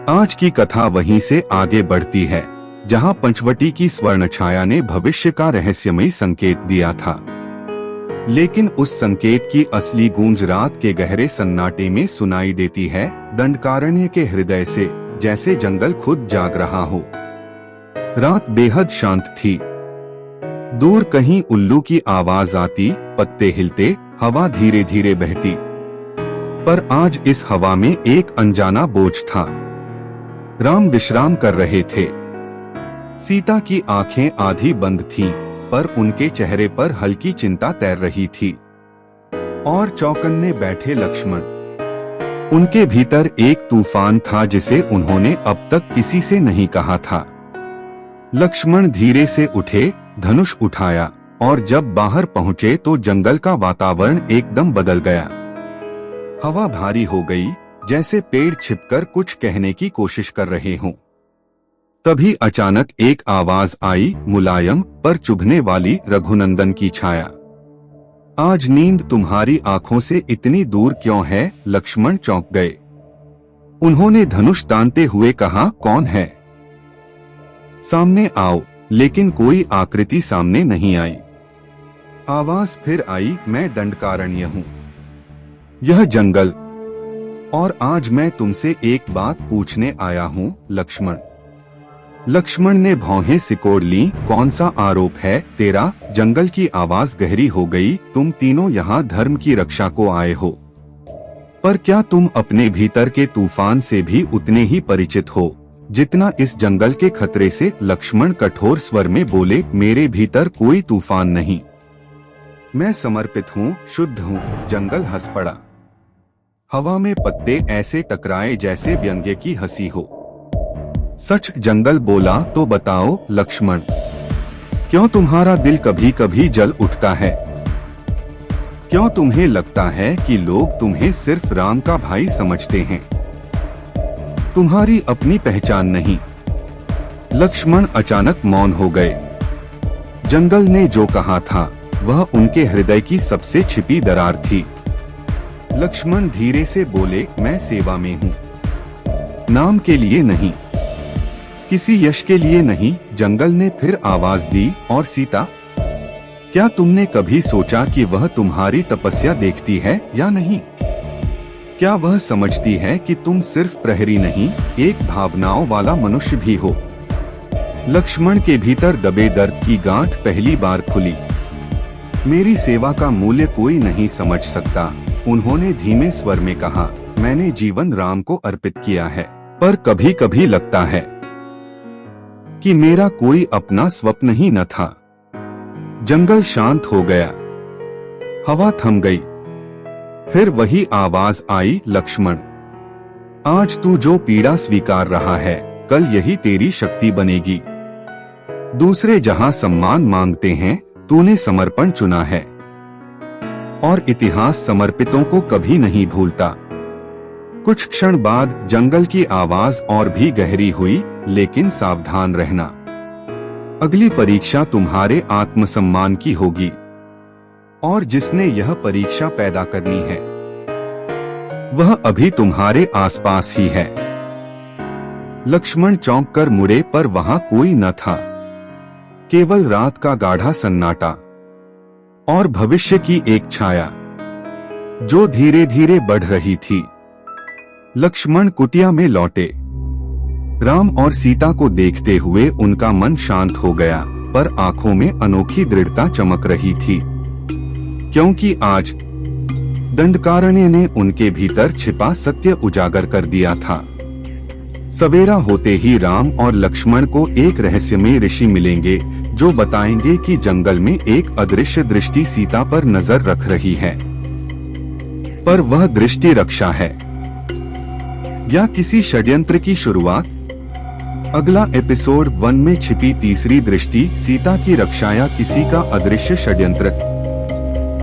आज की कथा वहीं से आगे बढ़ती है जहां पंचवटी की स्वर्ण छाया ने भविष्य का रहस्यमयी संकेत दिया था, लेकिन उस संकेत की असली गूंज रात के गहरे सन्नाटे में सुनाई देती है, दंडकारण्य के हृदय से, जैसे जंगल खुद जाग रहा हो। रात बेहद शांत थी। दूर कहीं उल्लू की आवाज आती, पत्ते हिलते, हवा धीरे धीरे बहती। पर आज इस हवा में एक अनजाना बोझ था। राम विश्राम कर रहे थे। सीता की आंखें आधी बंद थीं, पर उनके चेहरे पर हल्की चिंता तैर रही थी। और चौकन्ने बैठे लक्ष्मण। उनके भीतर एक तूफान था जिसे उन्होंने अब तक किसी से नहीं कहा था। लक्ष्मण धीरे से उठे, धनुष उठाया, और जब बाहर पहुंचे तो जंगल का वातावरण एकदम बदल गया। हवा भारी हो गई, जैसे पेड़ छिपकर कुछ कहने की कोशिश कर रहे हों। तभी अचानक एक आवाज आई, मुलायम पर चुभने वाली, रघुनंदन की छाया। आज नींद तुम्हारी आंखों से इतनी दूर क्यों है? लक्ष्मण चौंक गए। उन्होंने धनुष तानते हुए कहा, कौन है? सामने आओ। लेकिन कोई आकृति सामने नहीं आई। आवाज फिर आई, मैं दंडकारण्य हूँ, यह जंगल, और आज मैं तुमसे एक बात पूछने आया हूँ। लक्ष्मण। लक्ष्मण ने भौहें सिकोड़ ली। कौन सा आरोप है तेरा? जंगल की आवाज गहरी हो गई। तुम तीनों यहाँ धर्म की रक्षा को आए हो, पर क्या तुम अपने भीतर के तूफान से भी उतने ही परिचित हो जितना इस जंगल के खतरे से? लक्ष्मण कठोर स्वर में बोले, मेरे भीतर कोई तूफान नहीं, मैं समर्पित हूँ, शुद्ध हूँ। जंगल हंस पड़ा। हवा में पत्ते ऐसे टकराए जैसे व्यंग्य की हंसी हो। सच? जंगल बोला। तो बताओ लक्ष्मण, क्यों तुम्हारा दिल कभी कभी जल उठता है? क्यों तुम्हें लगता है कि लोग तुम्हें सिर्फ राम का भाई समझते हैं, तुम्हारी अपनी पहचान नहीं? लक्ष्मण अचानक मौन हो गए। जंगल ने जो कहा था वह उनके हृदय की सबसे छिपी दरार थी। लक्ष्मण धीरे से बोले, मैं सेवा में हूँ, नाम के लिए नहीं, किसी यश के लिए नहीं। जंगल ने फिर आवाज दी, और सीता? क्या तुमने कभी सोचा कि वह तुम्हारी तपस्या देखती है या नहीं? क्या वह समझती है कि तुम सिर्फ प्रहरी नहीं, एक भावनाओं वाला मनुष्य भी हो? लक्ष्मण के भीतर दबे दर्द की गांठ पहली बार खुली। मेरी सेवा का मूल्य कोई नहीं समझ सकता, उन्होंने धीमे स्वर में कहा। मैंने जीवन राम को अर्पित किया है, पर कभी कभी लगता है कि मेरा कोई अपना स्वप्न ही न था। जंगल शांत हो गया। हवा थम गई। फिर वही आवाज आई, लक्ष्मण, आज तू जो पीड़ा स्वीकार रहा है, कल यही तेरी शक्ति बनेगी। दूसरे जहां सम्मान मांगते हैं, तूने समर्पण चुना है, और इतिहास समर्पितों को कभी नहीं भूलता। कुछ क्षण बाद जंगल की आवाज और भी गहरी हुई, लेकिन सावधान रहना, अगली परीक्षा तुम्हारे आत्मसम्मान की होगी, और जिसने यह परीक्षा पैदा करनी है वह अभी तुम्हारे आसपास ही है। लक्ष्मण चौंक कर मुड़े, पर वहां कोई न था, केवल रात का गाढ़ा सन्नाटा और भविष्य की एक छाया जो धीरे धीरे बढ़ रही थी। लक्ष्मण कुटिया में लौटे। राम और सीता को देखते हुए उनका मन शांत हो गया, पर आंखों में अनोखी दृढ़ता चमक रही थी, क्योंकि आज दंडकारण्य ने उनके भीतर छिपा सत्य उजागर कर दिया था। सवेरा होते ही राम और लक्ष्मण को एक रहस्यमय ऋषि मिलेंगे जो बताएंगे कि जंगल में एक अदृश्य दृष्टि सीता पर नजर रख रही है, पर वह दृष्टि रक्षा है या किसी षड्यंत्र की शुरुआत? अगला एपिसोड 1 में छिपी तीसरी दृष्टि, सीता की रक्षा या किसी का अदृश्य षड्यंत्र।